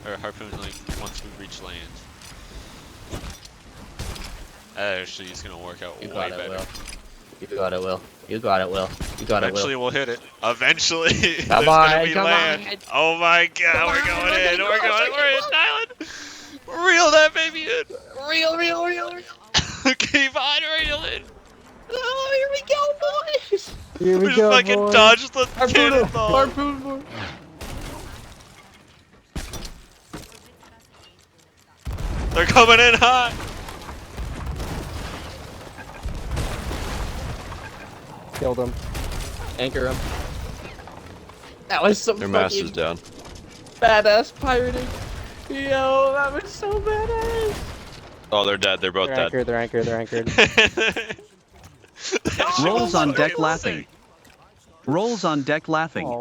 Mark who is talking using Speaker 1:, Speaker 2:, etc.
Speaker 1: Or harpoon like once we reach land. Actually, it's gonna work out way better.
Speaker 2: Will. You got it, Will. You got it, Will. You got
Speaker 1: Eventually
Speaker 2: it, Will.
Speaker 1: we'll hit it. Eventually, there's
Speaker 2: Come
Speaker 1: gonna
Speaker 2: on,
Speaker 1: be
Speaker 2: come
Speaker 1: land.
Speaker 2: on.
Speaker 1: Oh my god,
Speaker 2: Come
Speaker 1: we're
Speaker 2: on,
Speaker 1: going
Speaker 2: we're
Speaker 1: in.
Speaker 2: getting
Speaker 1: We're
Speaker 2: close,
Speaker 1: going.
Speaker 2: we're
Speaker 1: We're in
Speaker 2: getting
Speaker 1: island. Reel that baby in.
Speaker 2: Real.
Speaker 1: Keep on reeling.
Speaker 2: Oh, here we go, boys.
Speaker 3: Here
Speaker 1: We
Speaker 3: we
Speaker 1: just
Speaker 3: go,
Speaker 1: fucking
Speaker 3: boys.
Speaker 1: dodged the
Speaker 3: Harpoon him.
Speaker 1: cannonball.
Speaker 3: Harpoon boy.
Speaker 1: They're coming in hot.
Speaker 3: Killed him.
Speaker 2: Anchor him. That was some
Speaker 4: Their mast is
Speaker 2: fucking
Speaker 4: down.
Speaker 2: badass pirating. Yo, that was so badass.
Speaker 4: Oh, they're dead. They're both
Speaker 3: They're
Speaker 4: dead.
Speaker 3: anchored, they're anchored, they're anchored.
Speaker 1: That shit
Speaker 5: Rolls
Speaker 1: was
Speaker 5: on deck
Speaker 1: fucking
Speaker 5: laughing.
Speaker 1: sick.
Speaker 5: Rolls on deck laughing.
Speaker 3: Oh.